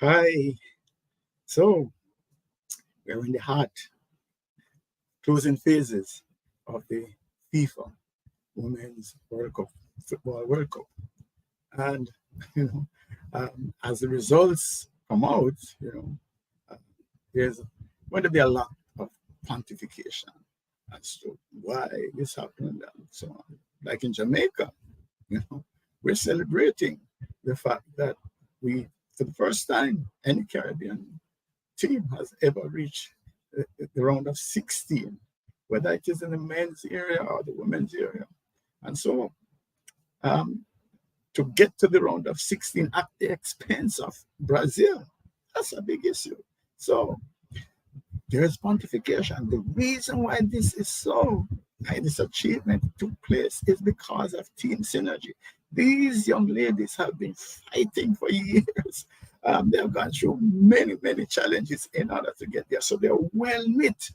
Hi. So we're in the hot closing phases of the FIFA Women's World Cup, Football World Cup. And, you know, as the results come out, uh, there's going to be a lot of pontification as to why this happened and so on. Like in Jamaica, you know, we're celebrating the fact that we, for the first time, any Caribbean team has ever reached the round of 16, whether it is in the men's area or the women's area. And so um, to get to the round of 16 at the expense of Brazil, that's a big issue. So there's pontification. The reason why this is so, why this achievement took place is because of team synergy. These young ladies have been fighting for years. They have gone through many, many challenges in order to get there. So they're well knit,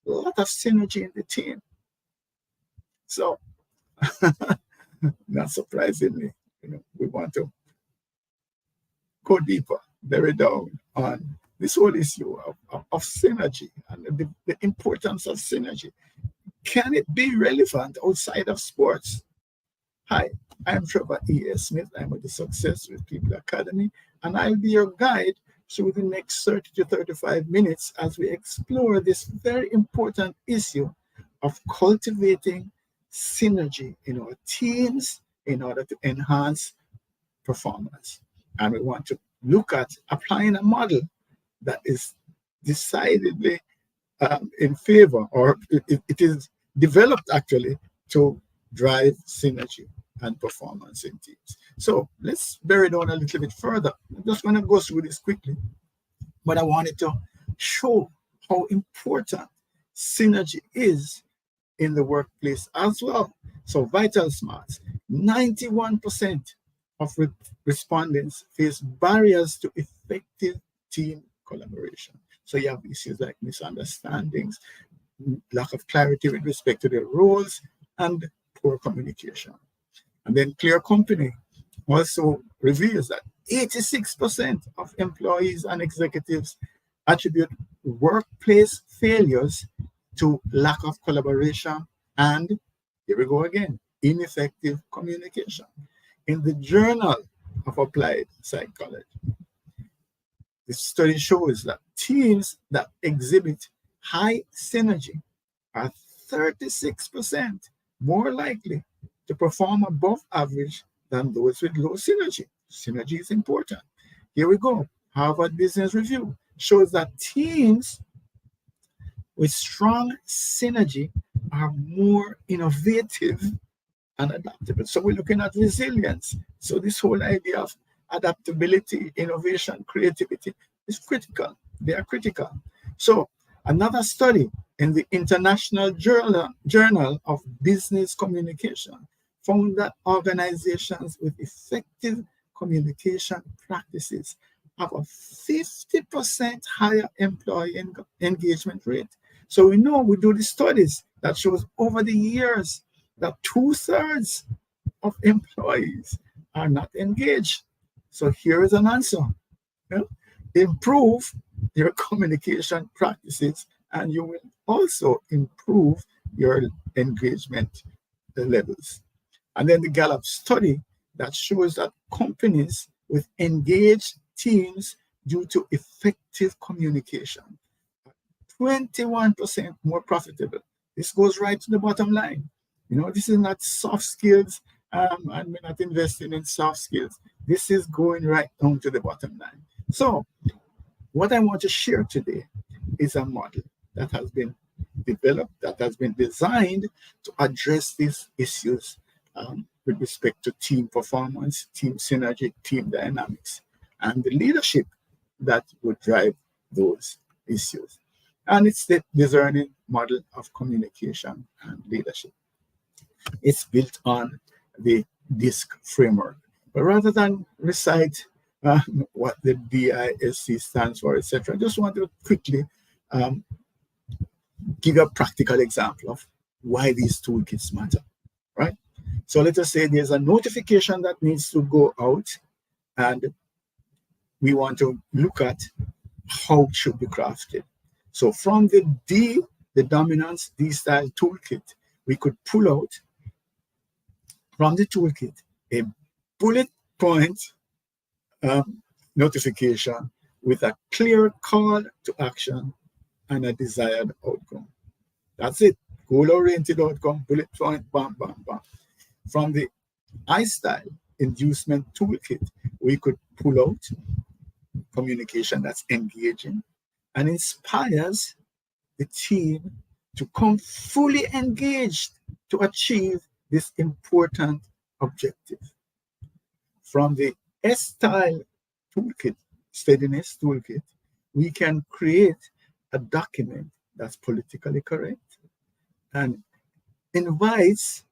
a lot of synergy in the team. So, not surprisingly, we want to go deeper, very down on this whole issue of synergy and the importance of synergy. Can it be relevant outside of sports? Hi, I'm Trevor E.S. Smith. I'm with the Success with People Academy, and I'll be your guide through the next 30 to 35 minutes as we explore this very important issue of cultivating synergy in our teams in order to enhance performance. And we want to look at applying a model that is decidedly in favor, or it is developed actually to drive synergy and performance in teams. So let's bury down a little bit further. I'm just going to go through this quickly, but I wanted to show how important synergy is in the workplace as well. So Vital Smarts, 91% of respondents face barriers to effective team collaboration. So you have issues like misunderstandings, lack of clarity with respect to their roles, and poor communication. And then Clear Company also reveals that 86% of employees and executives attribute workplace failures to lack of collaboration and, here we go again, ineffective communication. In the Journal of Applied Psychology, the study shows that teams that exhibit high synergy are 36% more likely to perform above average than those with low synergy. Synergy is important. Here we go. Harvard Business Review shows that teams with strong synergy are more innovative and adaptable. So we're looking at resilience. So this whole idea of adaptability, innovation, creativity is critical. They are critical. So another study in the International Journal of Business Communication found that organizations with effective communication practices have a 50% higher employee engagement rate. So we know, we do the studies that shows over the years that 2/3 of employees are not engaged. So here is an answer. Improve your communication practices and you will also improve your engagement levels. And then the Gallup study that shows that companies with engaged teams due to effective communication, 21% more profitable. This goes right to the bottom line. This is not soft skills, and we're not investing in soft skills. This is going right down to the bottom line. So what I want to share today is a model that has been developed, that has been designed to address these issues with respect to team performance, team synergy, team dynamics, and the leadership that would drive those issues. And it's the DISCerning Model of communication and leadership. It's built on the DISC framework. But rather than recite what the DISC stands for, etc., I just want to quickly give a practical example of why these toolkits matter, right? So let us say there's a notification that needs to go out, and we want to look at how it should be crafted. So from the dominance D-style toolkit, we could pull out from the toolkit a bullet point notification with a clear call to action and a desired outcome. That's it. Goal-oriented outcome, bullet point, bam, bam, bam. From the I-style inducement toolkit, we could pull out communication that's engaging and inspires the team to come fully engaged to achieve this important objective. From the S-style toolkit, steadiness toolkit, we can create a document that's politically correct and invites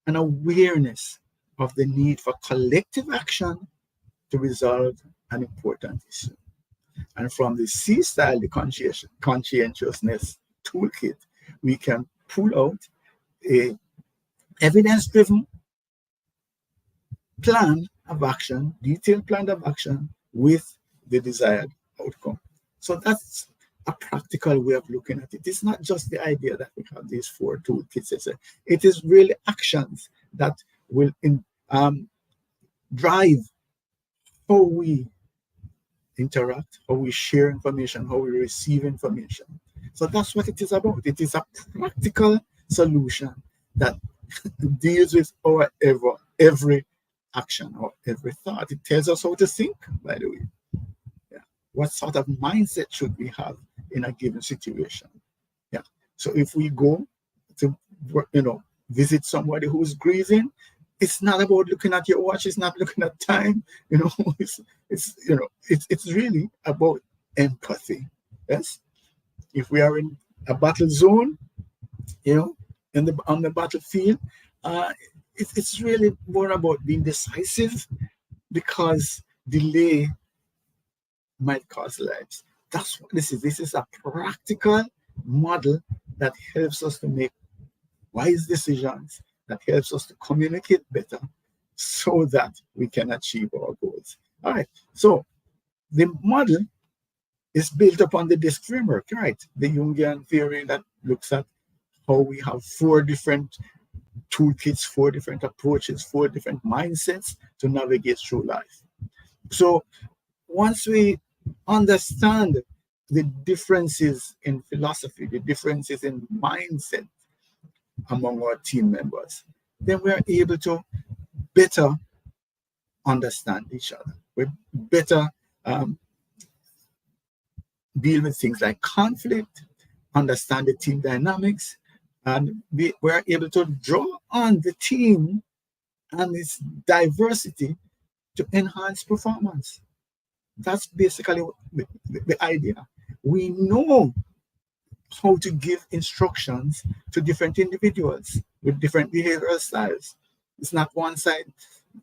an awareness of the need for collective action to resolve an important issue. And from the C-style, the conscientiousness toolkit, we can pull out a evidence-driven plan of action, detailed plan of action with the desired outcome. So that's a practical way of looking at it. It's not just the idea that we have these 4 toolkits. It is really actions that will drive how we interact, how we share information, how we receive information. So that's what it is about. It is a practical solution that deals with our every action or every thought. It tells us how to think, by the way. Yeah. What sort of mindset should we have in a given situation? Yeah. So if we go to, visit somebody who's grieving, it's not about looking at your watch. It's not looking at time. It's really about empathy. Yes. If we are in a battle zone, on the battlefield, it's really more about being decisive, because delay might cost lives. That's what this is. This is a practical model that helps us to make wise decisions, that helps us to communicate better so that we can achieve our goals. All right. So the model is built upon the DISC framework, right? The Jungian theory that looks at how we have 4 different toolkits, 4 different approaches, 4 different mindsets to navigate through life. So once we understand the differences in philosophy, the differences in mindset among our team members, then we are able to better understand each other. We better deal with things like conflict, understand the team dynamics, and we're able to draw on the team and its diversity to enhance performance. That's basically the idea. We know how to give instructions to different individuals with different behavioral styles. It's not one size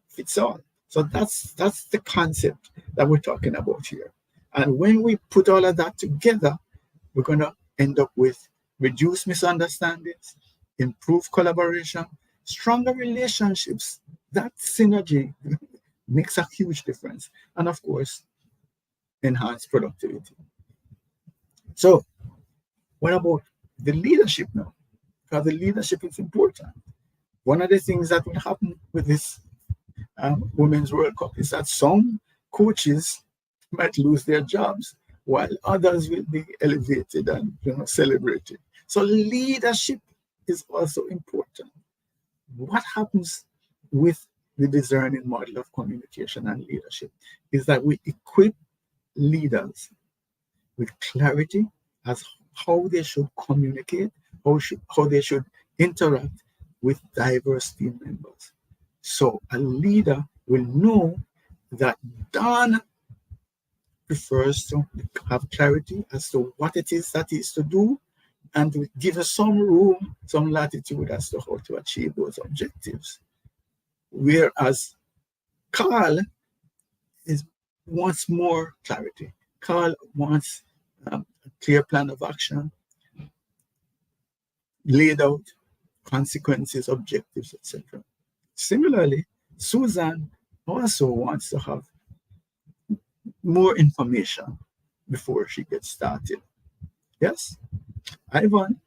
fits all. So that's the concept that we're talking about here. And when we put all of that together, we're going to end up with reduced misunderstandings, improved collaboration, stronger relationships. That synergy makes a huge difference. And of course, enhanced productivity. So what about the leadership now? Because the leadership is important. One of the things that will happen with this Women's World Cup is that some coaches might lose their jobs while others will be elevated and celebrated. So leadership is also important. What happens with the DISCerning model of communication and leadership is that we equip leaders with clarity as how they should communicate, how they should interact with diverse team members. So a leader will know that Don prefers to have clarity as to what it is that he is to do, and to give us some room, some latitude as to how to achieve those objectives. Whereas Carl wants more clarity. Carl wants a clear plan of action, laid out consequences, objectives, etc. Similarly, Susan also wants to have more information before she gets started. Yes, Ivan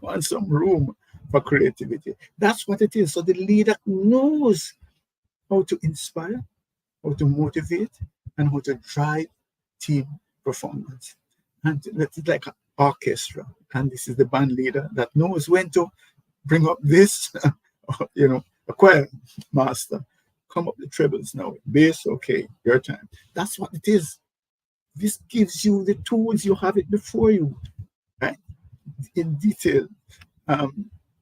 wants some room for creativity. That's what it is. So the leader knows how to inspire, how to motivate, and how to drive team performance. And it's like an orchestra. And this is the band leader that knows when to bring up this, a choir master. Come up the trebles now. Bass, okay, your time. That's what it is. This gives you the tools, you have it before you, right? In detail,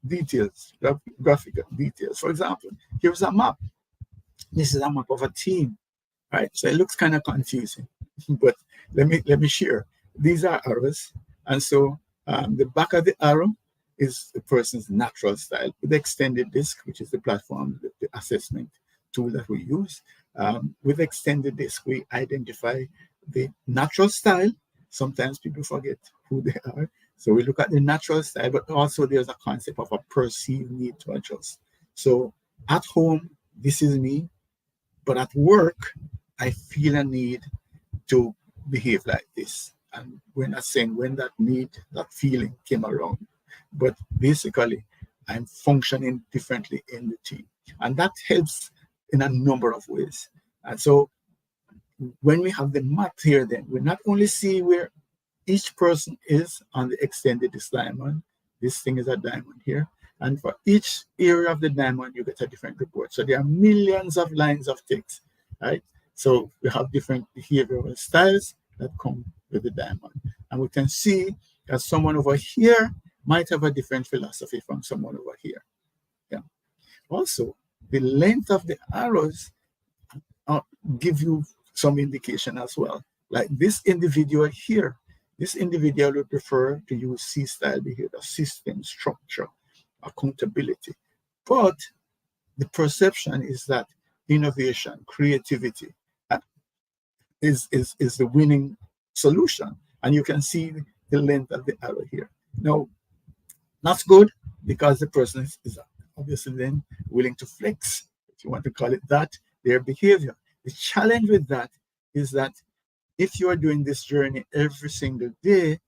details, graphical details. For example, here's a map. This is a map of a team, right? So it looks kind of confusing, but let me share. These are arrows, and so the back of the arrow is the person's natural style. With the extended disc, which is the platform, the assessment tool that we use, with extended disc, we identify the natural style. Sometimes people forget who they are. So we look at the natural style, but also there's a concept of a perceived need to adjust. So at home, this is me, but at work, I feel a need to behave like this. And we're not saying when that need, that feeling came around, but basically, I'm functioning differently in the team. And that helps in a number of ways. And so when we have the map here, then we not only see where each person is on the extended diamond. This thing is a diamond here. And for each area of the diamond, you get a different report. So there are millions of lines of text, right? So we have different behavioral styles that come with the diamond. And we can see that someone over here might have a different philosophy from someone over here. Yeah. Also, the length of the arrows give you some indication as well. Like this individual here, this individual would prefer to use C-style behavior, system, structure, accountability. But the perception is that innovation, creativity is the winning solution. And you can see the length of the arrow here. Now, that's good because the person is obviously then willing to flex, if you want to call it that, their behavior. The challenge with that is that if you are doing this journey every single day,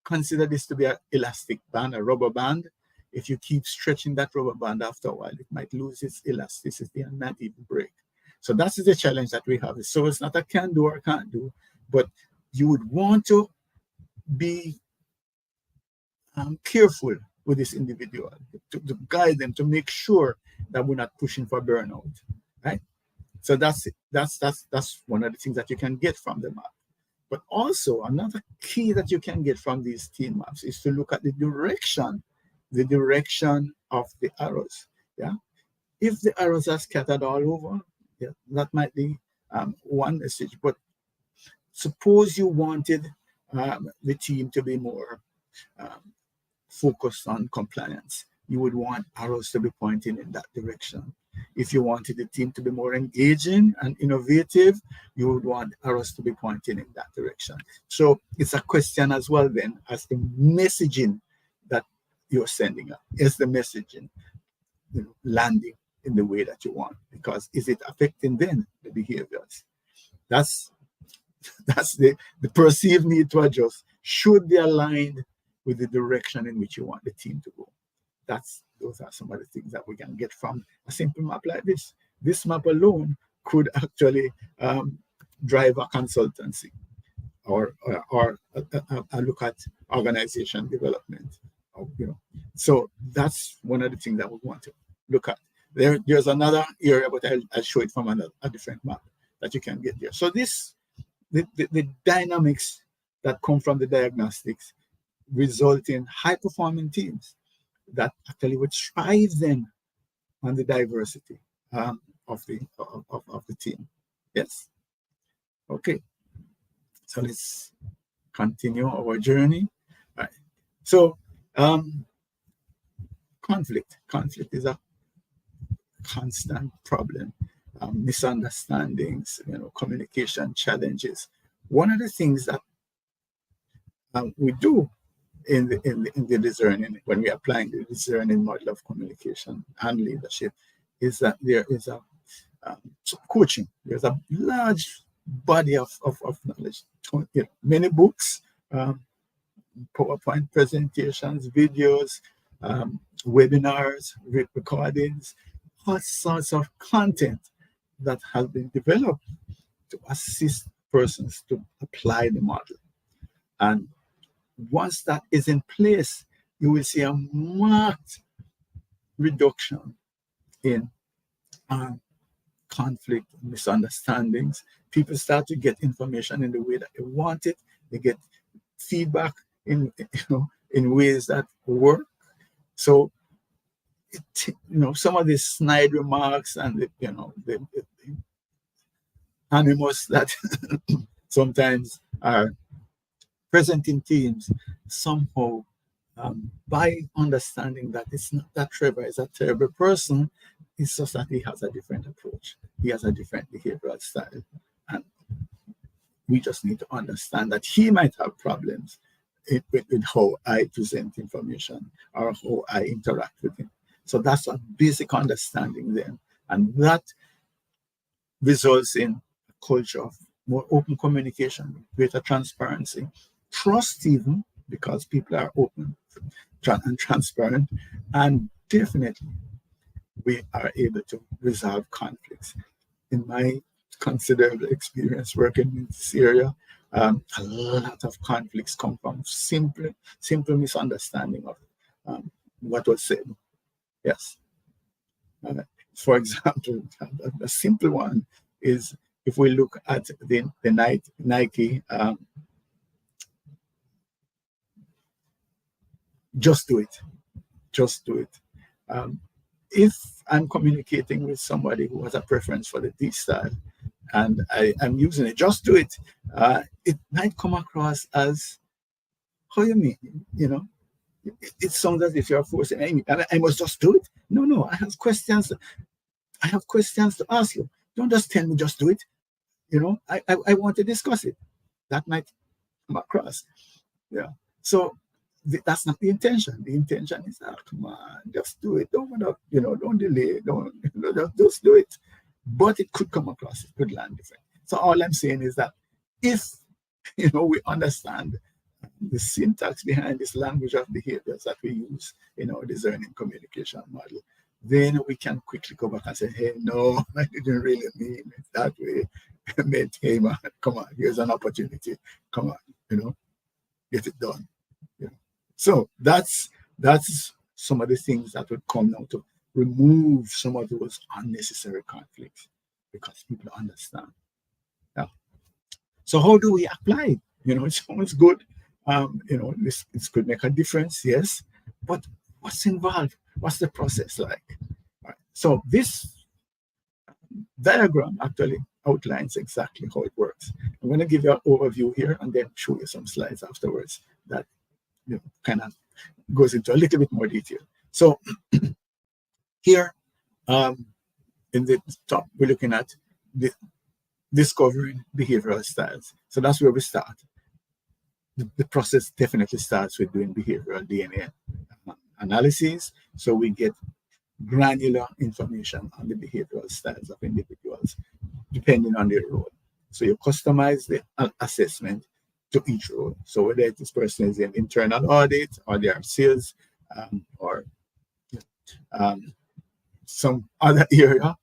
consider this to be an elastic band, a rubber band. If you keep stretching that rubber band after a while, it might lose its elasticity and not even break. So that's the challenge that we have. So it's not a can do or can't do, but you would want to be careful with this individual to guide them, to make sure that we're not pushing for burnout, right? So that's one of the things that you can get from the map. But also another key that you can get from these team maps is to look at the direction of the arrows. Yeah, if the arrows are scattered all over, yeah, that might be one message. But suppose you wanted the team to be more focused on compliance, you would want arrows to be pointing in that direction. If you wanted the team to be more engaging and innovative, you would want arrows to be pointing in that direction. So it's a question as well then as the messaging that you're sending out. Is the messaging landing in the way that you want? Because is it affecting then the behaviors? That's the perceived need to adjust should be aligned with the direction in which you want the team to go. Those are some of the things that we can get from a simple map like this. This map alone could actually drive a consultancy or a look at organization development. So that's one of the things that we want to look at. There's another area, but I'll show it from a different map that you can get there. So the dynamics that come from the diagnostics result in high-performing teams that actually would thrive then on the diversity of the team. Yes. Okay. So let's continue our journey. All right. So conflict is a constant problem. Misunderstandings, communication challenges. One of the things that we do in the DISCerning, when we are applying the DISCerning model of communication and leadership, is that there is a coaching. There's a large body of knowledge. Many books, PowerPoint presentations, videos, webinars, recordings, all sorts of content that has been developed to assist persons to apply the model. And once that is in place, you will see a marked reduction in conflict, misunderstandings. People start to get information in the way that they want it. They get feedback in ways that work. So some of these snide remarks and the animus that sometimes are present in teams, somehow by understanding that it's not that Trevor is a terrible person, it's just that he has a different approach. He has a different behavioral style. And we just need to understand that he might have problems with how I present information or how I interact with him. So that's a basic understanding then. And that results in a culture of more open communication, greater transparency, trust even, because people are open and transparent, and definitely we are able to resolve conflicts. In my considerable experience working in this area, a lot of conflicts come from simple misunderstanding of what was said. Yes. For example, a simple one is if we look at the Nike just do it. If I'm communicating with somebody who has a preference for the D style and I'm using it, just do it, it might come across as, how you mean? It sounds as if you're forcing me, and I must just do it. No, I have questions to ask you. Don't just tell me just do it. I want to discuss it. That might come across. Yeah. So that's not the intention. The intention is, come on, just do it. Don't delay. Just do it. But it could come across. It could land different. So all I'm saying is that if we understand the syntax behind this language of behaviors that we use in our DISCerning communication model, then we can quickly go back and say, hey, no, I didn't really mean it that way. I meant, hey, man, come on, here's an opportunity. Come on, get it done. So that's some of the things that would come now to remove some of those unnecessary conflicts because people understand. Yeah. So how do we apply it? It sounds good. This could make a difference, yes. But what's involved? What's the process like? All right. So this diagram actually outlines exactly how it works. I'm going to give you an overview here and then show you some slides afterwards that kind of goes into a little bit more detail. So here in the top, we're looking at the discovering behavioral styles. So that's where we start. The process definitely starts with doing behavioral DNA analysis. So we get granular information on the behavioral styles of individuals, depending on their role. So you customize the assessment to each role. So whether this person is in internal audit or they are sales or some other area,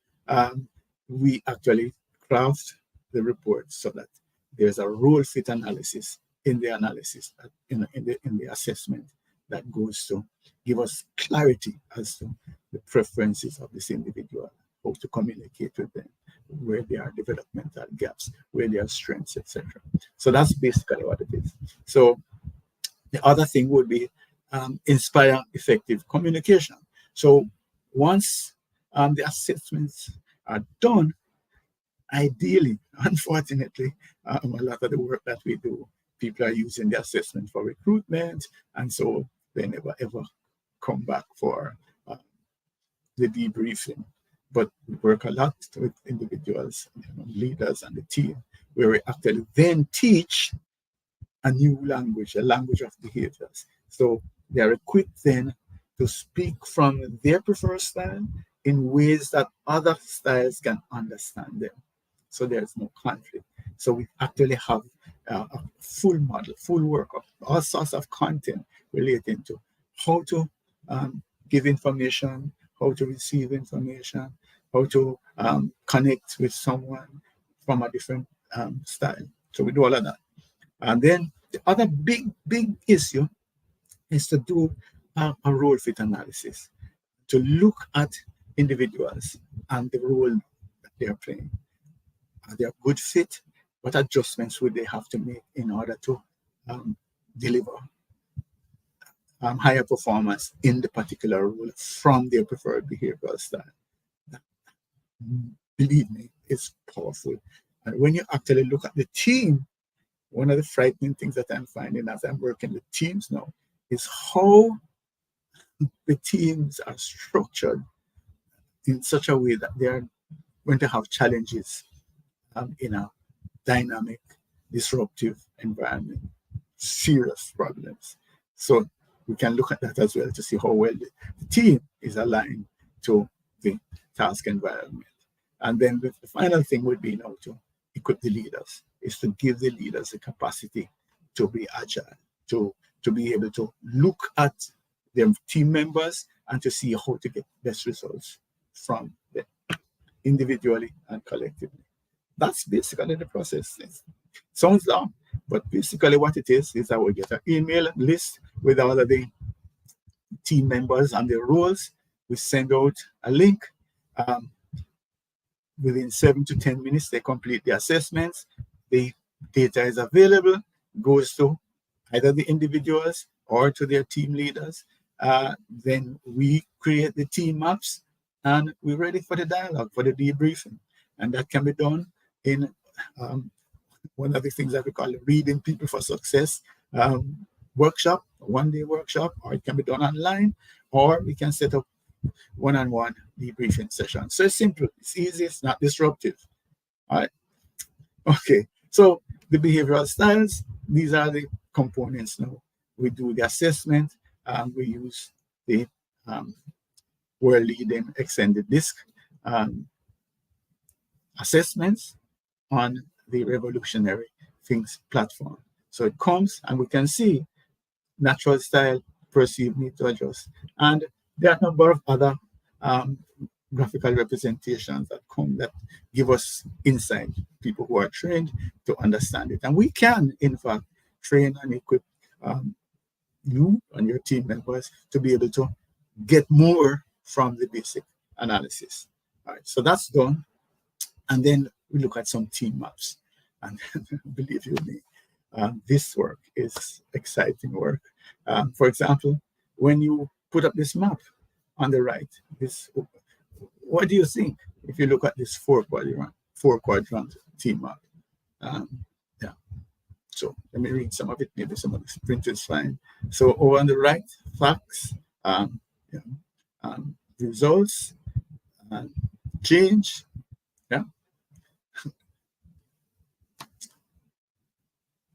we actually craft the report so that there's a role fit analysis in the analysis, in the assessment that goes to give us clarity as to the preferences of this individual, how to communicate with them, where there are developmental gaps, where there are strengths, etc. So that's basically what it is. So the other thing would be inspire effective communication. So once the assessments are done, ideally, unfortunately, a lot of the work that we do, people are using the assessment for recruitment, and so they never ever come back for the debriefing. But we work a lot with individuals, leaders and the team, where we actually then teach a new language, a language of behaviors. So they are equipped then to speak from their preferred style in ways that other styles can understand them. So there's no conflict. So we actually have a full model, full workup, all sorts of content relating to how to give information, how to receive information, how to connect with someone from a different style. So we do all of that. And then the other big issue is to do a role fit analysis, to look at individuals and the role that they are playing. Are they a good fit? What adjustments would they have to make in order to deliver higher performance in the particular role from their preferred behavioral style? That, believe me, it's powerful. And when you actually look at the team, one of the frightening things that I'm finding as I'm working with teams now is how the teams are structured in such a way that they are going to have challenges in a dynamic, disruptive environment, serious problems. So we can look at that as well to see how well the team is aligned to the task environment. And then the final thing would be now to equip the leaders, is to give the leaders the capacity to be agile, to be able to look at their team members and to see how to get best results from them individually and collectively. That's basically the process. It sounds long, but basically what it is I will get an email list with all of the team members and their roles. We send out a link. Within 7 to 10 minutes, they complete the assessments. The data is available, goes to either the individuals or to their team leaders. Then we create the team maps and we're ready for the dialogue, for the debriefing. And that can be done in one of the things that we call Reading People for Success workshop, a one-day workshop, or it can be done online, or we can set up one-on-one debriefing session. So it's simple, it's easy, it's not disruptive. All right. Okay. So the behavioral styles, these are the components now. We do the assessment, we use the world leading extended DISC assessments on the Revolutionary Things platform. So it comes and we can see natural style, perceived, need to adjust. And there are a number of other graphical representations that come that give us insight, people who are trained to understand it. And we can, in fact, train and equip you and your team members to be able to get more from the basic analysis. All right, so that's done. And then we look at some team maps. And believe you me, this work is exciting work. For example, when you put up this map on the right, what do you think if you look at this four quadrant team map? Yeah. So let me read some of it. Maybe some of this print is fine. So over on the right, facts, results, change. Yeah.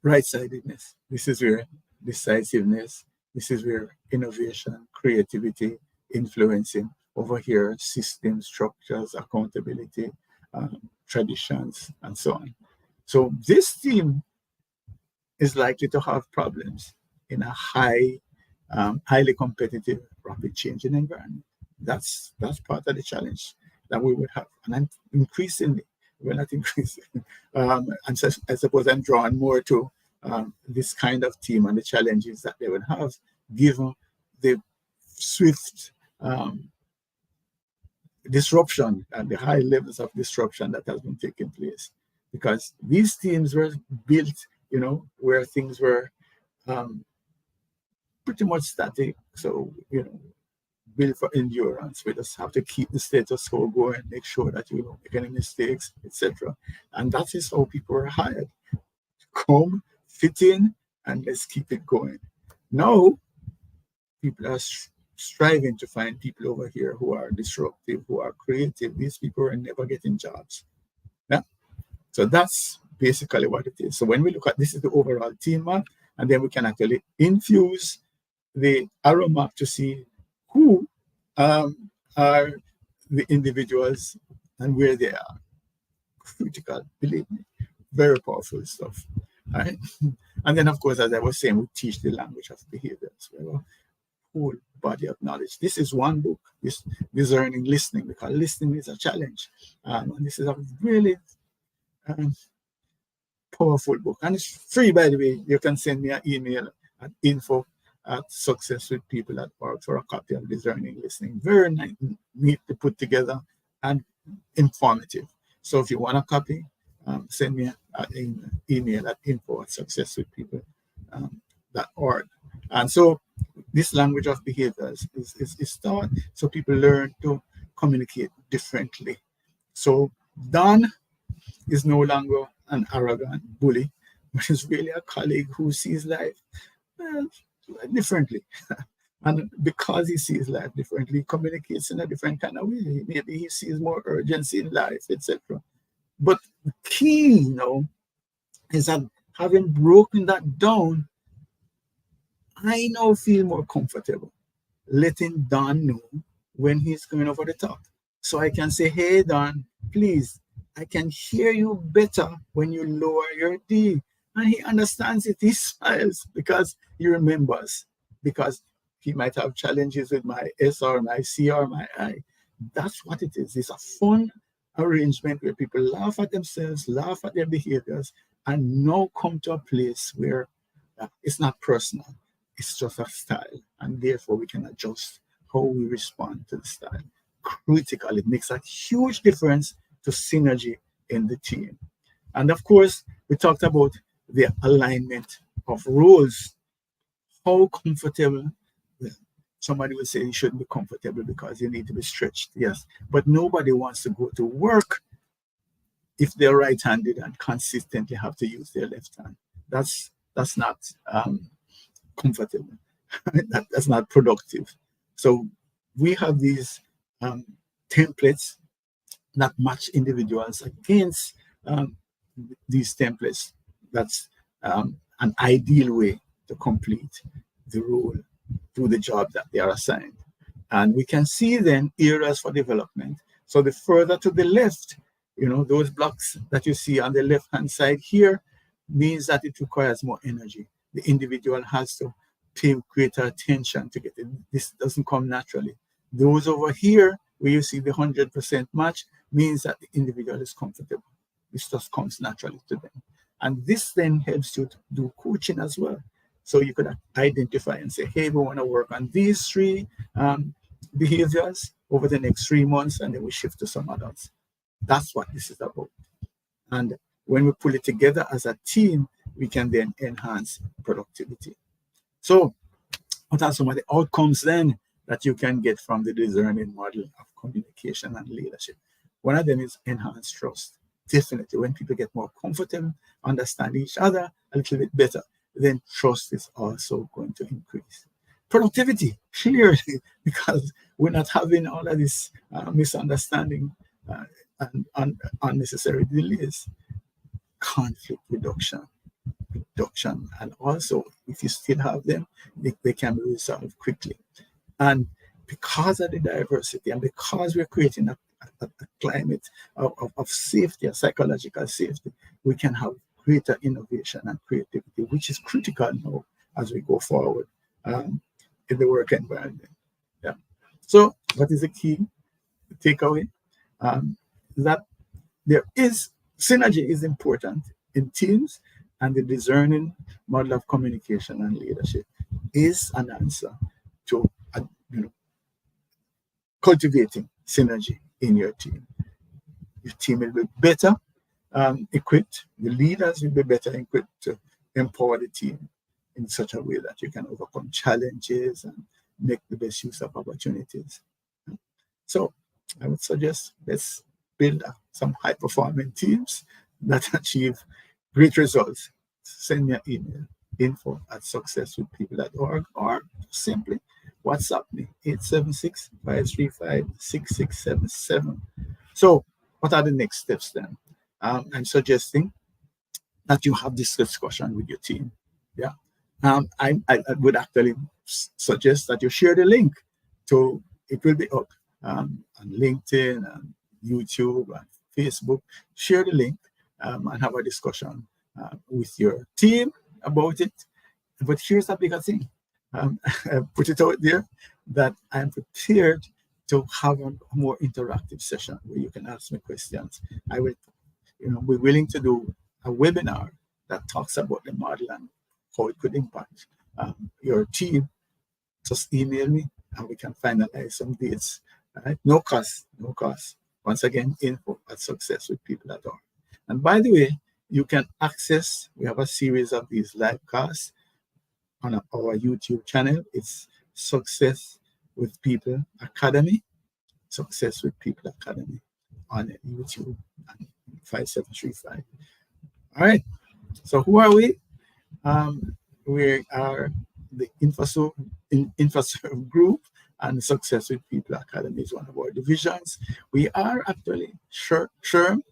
Right-sidedness. This is where decisiveness. This is where innovation, creativity, influencing. Over here, system structures, accountability, traditions, and so on. So this team is likely to have problems in a highly competitive, rapid changing environment. That's part of the challenge that we would have. And I'm increasingly, we're not increasing. And so I suppose I'm drawn more to this kind of team and the challenges that they would have given the swift disruption and the high levels of disruption that has been taking place. Because these teams were built, where things were pretty much static. So, built for endurance. We just have to keep the status quo going, make sure that you don't make any mistakes, etc. And that is how people are hired. Come, fit in, and let's keep it going. Now, people are striving to find people over here who are disruptive, who are creative. These people are never getting jobs. Yeah. So that's basically what it is. So when we look at this is the overall team map, and then we can actually infuse the arrow map to see who are the individuals and where they are. Critical, believe me. Very powerful stuff. Right? And then, of course, as I was saying, we teach the language of behaviors. We have a whole body of knowledge. This is one book, this DISCerning listening, because listening is a challenge. And this is a really powerful book. And it's free, by the way. You can send me an email at info@successwithpeople.org for a copy of DISCerning listening. Very neat to put together and informative. So if you want a copy, send me an email at info@successwithpeople.org. And so this language of behaviors is taught so people learn to communicate differently. So Don is no longer an arrogant bully, but is really a colleague who sees life differently. And because he sees life differently, he communicates in a different kind of way. Maybe he sees more urgency in life, etc. But the key, is that having broken that down, I now feel more comfortable letting Don know when he's going over the top. So I can say, hey, Don, please, I can hear you better when you lower your D. And he understands it. He smiles because he remembers, because he might have challenges with my S or my C or my I. That's what it is. It's a fun arrangement where people laugh at themselves, laugh at their behaviors, and now come to a place where it's not personal. It's just a style. And therefore, we can adjust how we respond to the style. Critical. It makes a huge difference to synergy in the team. And of course, we talked about the alignment of roles. How comfortable. Somebody would say you shouldn't be comfortable because you need to be stretched. Yes, but nobody wants to go to work if they're right-handed and consistently have to use their left hand. That's not comfortable. That's not productive. So we have these templates that match individuals against these templates. That's an ideal way to complete the role, do the job that they are assigned. And we can see then areas for development. So the further to the left, those blocks that you see on the left-hand side here means that it requires more energy. The individual has to pay greater attention to get it. This doesn't come naturally. Those over here, where you see the 100% match, means that the individual is comfortable. This just comes naturally to them. And this then helps you to do coaching as well. So you could identify and say, hey, we want to work on these 3 behaviors over the next 3 months, and then we shift to some others. That's what this is about. And when we pull it together as a team, we can then enhance productivity. So what are some of the outcomes then that you can get from the DISCerning model of communication and leadership? One of them is enhanced trust. Definitely, when people get more comfortable, understand each other a little bit better, then trust is also going to increase. Productivity, clearly, because we're not having all of this misunderstanding and unnecessary delays. Conflict reduction, and also if you still have them, they can be resolved quickly. And because of the diversity, and because we're creating a climate of safety, a psychological safety, we can have greater innovation and creativity, which is critical now as we go forward in the work environment. Yeah. So what is the key takeaway? That there is synergy is important in teams, and the DISCerning model of communication and leadership is an answer to cultivating synergy in your team. Your team will be better equipped. The leaders will be better equipped to empower the team in such a way that you can overcome challenges and make the best use of opportunities. So I would suggest let's build some high-performing teams that achieve great results. Send me an email, info@successwithpeople.org, or simply WhatsApp me, 876-535-6677. So what are the next steps then? I'm suggesting that you have this discussion with your team. Yeah. I would actually suggest that you share the link to, it will be up on LinkedIn and YouTube and Facebook. Share the link and have a discussion with your team about it. But here's the bigger thing. I put it out there that I'm prepared to have a more interactive session where you can ask me questions. I will, be willing to do a webinar that talks about the model and how it could impact your team. Just email me and we can finalize some dates. Right? No cost, no cost. Once again, info@successwithpeople.org. And by the way, you can access, we have a series of these live casts on our YouTube channel. It's Success with People Academy, Success with People Academy on YouTube and 5735. All right. So who are we? We are the InfoServe Group, and Success with People Academy is one of our divisions. We are actually SHRM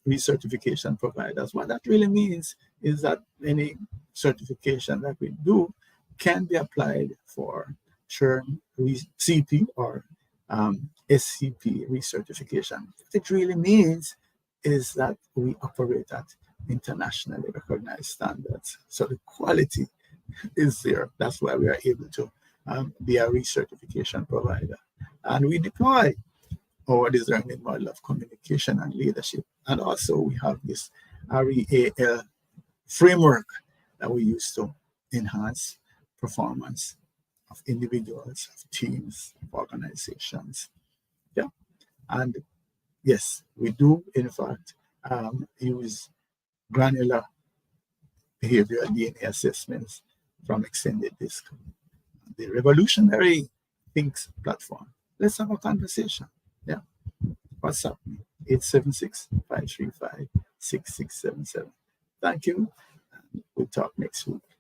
recertification providers. What that really means is that any certification that we do can be applied for SHRM CP or SCP recertification. What it really means is that we operate at internationally recognized standards. So the quality is there. That's why we are able to be a recertification provider. And we deploy our DISCerning model of communication and leadership. And also we have this REAL framework that we use to enhance performance of individuals, of teams, of organizations. Yeah. And yes, we do, in fact, use granular behavioral DNA assessments from Extended DISC, the revolutionary Thinks platform. Let's have a conversation. Yeah. WhatsApp me, 876-535-6677. Thank you. And we'll talk next week.